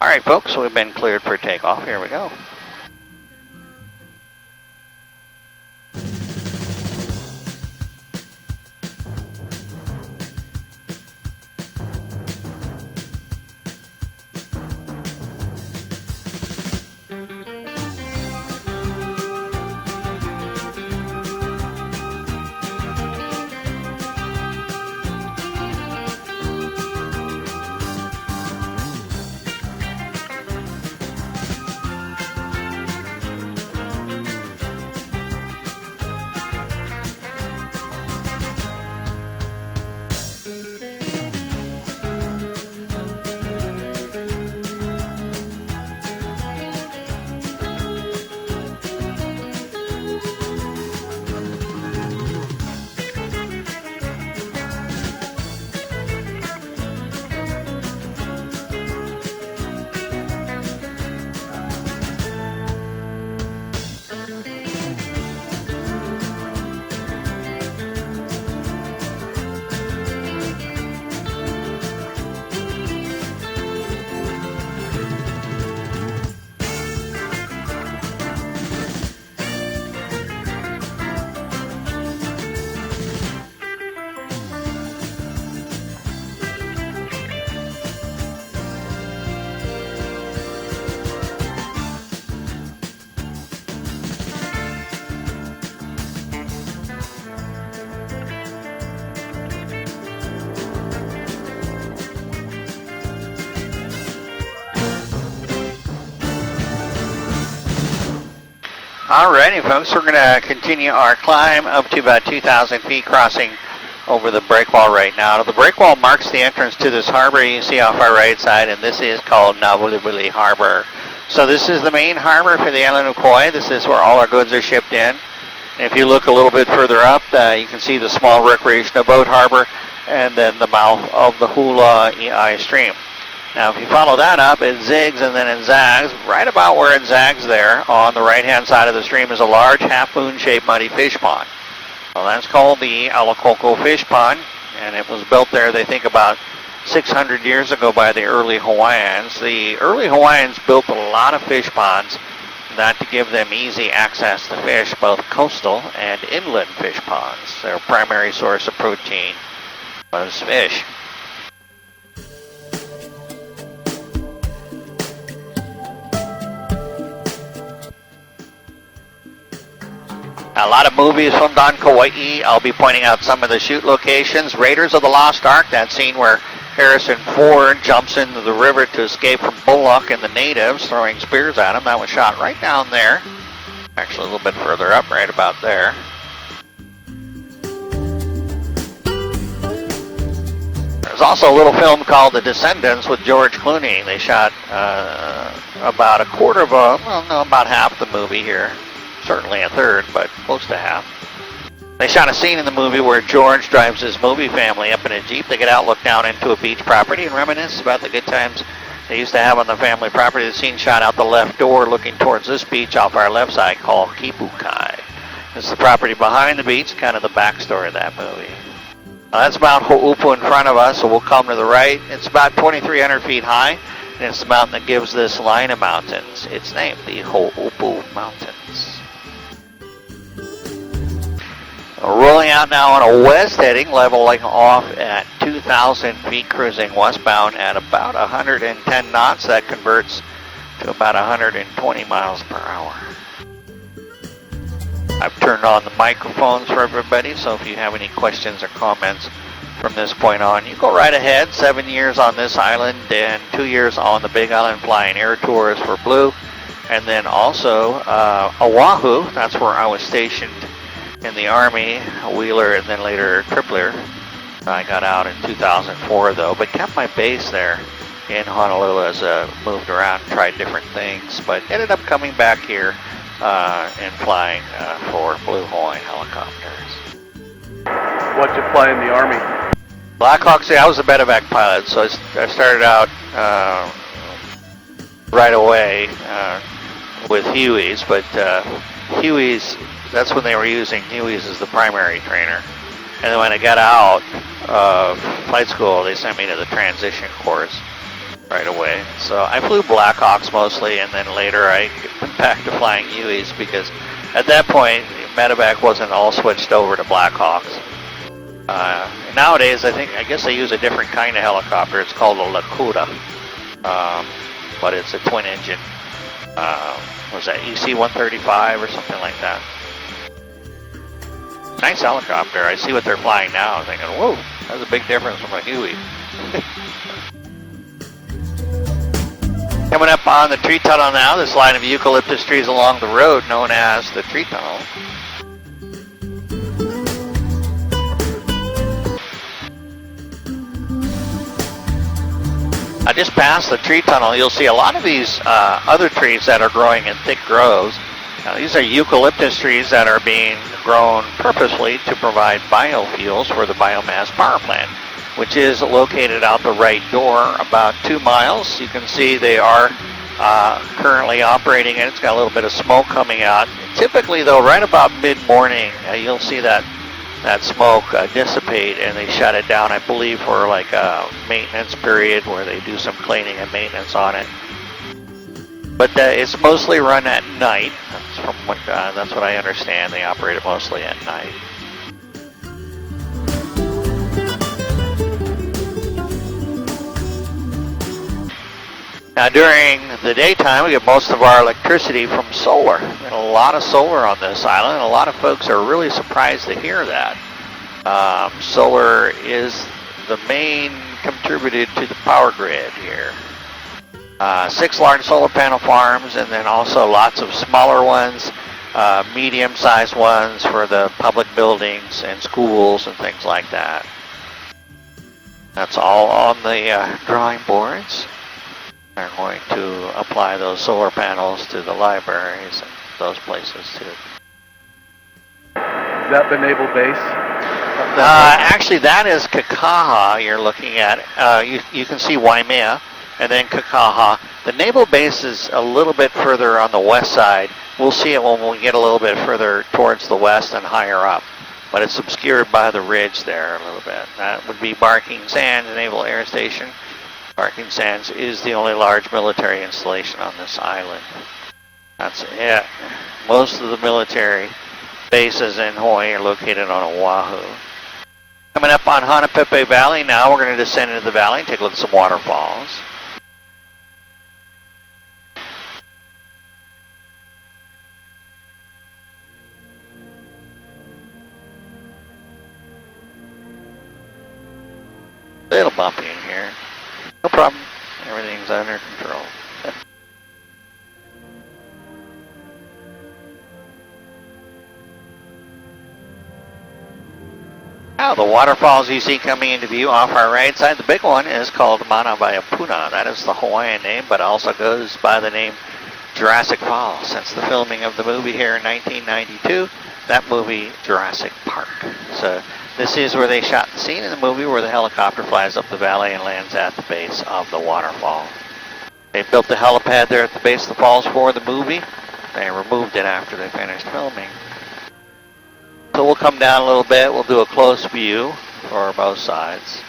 All right, folks, we've been cleared for takeoff. Here we go. Alrighty, folks, we're going to continue our climb up to about 2,000 feet, crossing over the breakwall right now. The breakwall marks the entrance to this harbor you see off our right side, and this is called Naulibuli Harbor. So this is the main harbor for the island of Kauai. This is where all our goods are shipped in. And if you look a little bit further up, you can see the small recreational boat harbor and then the mouth of the Hula Iai stream. Now, if you follow that up, it zigs and then it zags. Right about where it zags there, on the right-hand side of the stream, is a large half-moon-shaped muddy fish pond. Well, that's called the Alakoko Fish Pond, and it was built there, they think, about 600 years ago by the early Hawaiians. The early Hawaiians built a lot of fish ponds, that to give them easy access to fish, both coastal and inland fish ponds. Their primary source of protein was fish. A lot of movies filmed on Kauai. I'll be pointing out some of the shoot locations. Raiders of the Lost Ark, that scene where Harrison Ford jumps into the river to escape from Bullock and the natives throwing spears at him. That was shot right down there. Actually, a little bit further up, right about there. There's also a little film called The Descendants with George Clooney. They shot about about half the movie here. Certainly a third, but close to half. They shot a scene in the movie where George drives his movie family up in a Jeep. They get out, look down into a beach property, and reminisce about the good times they used to have on the family property. The scene shot out the left door looking towards this beach off our left side called Kipukai. This is the property behind the beach, kind of the backstory of that movie. That's Mount Ho'upu in front of us, so we'll come to the right. It's about 2,300 feet high, and it's the mountain that gives this line of mountains its name, the Ho'upu Mountains. Rolling out now on a west heading, leveling off at 2,000 feet, cruising westbound at about 110 knots. That converts to about 120 miles per hour. I've turned on the microphones for everybody, so if you have any questions or comments from this point on, you go right ahead. 7 years on this island and 2 years on the Big Island Flying Air Tours for Blue. And then also Oahu, that's where I was stationed in the Army, Wheeler, and then later Tripler. I got out in 2004 though, but kept my base there in Honolulu as moved around, tried different things, but ended up coming back here and flying for Blue Hawaiian Helicopters. What'd you fly in the Army? Black Hawk, I was a medevac pilot, so I started out right away with Hueys, but Hueys, that's when they were using Hueys as the primary trainer. And then when I got out of flight school, they sent me to the transition course. right away. So I flew Blackhawks mostly, and then later I went back to flying Hueys because at that point, medevac wasn't all switched over to Blackhawks. Nowadays, I guess they use a different kind of helicopter. It's called a Lakota, but it's a twin engine. Was that EC-135 or something like that? Nice helicopter. I see what they're flying now. I'm thinking, whoa, that's a big difference from a Huey. Coming up on the tree tunnel now, this line of eucalyptus trees along the road known as the tree tunnel. I just passed the tree tunnel. You'll see a lot of these other trees that are growing in thick groves. Now, these are eucalyptus trees that are being grown purposely to provide biofuels for the biomass power plant, which is located out the right door about 2 miles. You can see they are currently operating, and it's got a little bit of smoke coming out. Typically, though, right about mid-morning, you'll see that smoke dissipate, and they shut it down, I believe, for like a maintenance period where they do some cleaning and maintenance on it. But it's mostly run at night. That's what I understand. They operate it mostly at night. Now during the daytime, we get most of our electricity from solar. And a lot of solar on this island, and a lot of folks are really surprised to hear that. Solar is the main contributor to the power grid here. 6 large solar panel farms, and then also lots of smaller ones, medium-sized ones for the public buildings and schools and things like that. That's all on the drawing boards. They're going to apply those solar panels to the libraries and those places too. Is that the naval base? Actually, that is Kakaha you're looking at. You can see Waimea and then Kakaha. The naval base is a little bit further on the west side. We'll see it when we get a little bit further towards the west and higher up. But it's obscured by the ridge there a little bit. That would be Barking Sands Naval Air Station. Barking Sands is the only large military installation on this island. That's it. Most of the military bases in Hawaii are located on Oahu. Coming up on Hanapepe Valley now, we're going to descend into the valley and take a look at some waterfalls. A little bumpy in here. No problem. Everything's under control. Now, the waterfalls you see coming into view off our right side, the big one is called Manawaiapuna. That is the Hawaiian name, but also goes by the name Jurassic Falls. Since the filming of the movie here in 1992, that movie, Jurassic Park. So this is where they shot the scene in the movie where the helicopter flies up the valley and lands at the base of the waterfall. They built the helipad there at the base of the falls for the movie. They removed it after they finished filming. So we'll come down a little bit. We'll do a close view for both sides.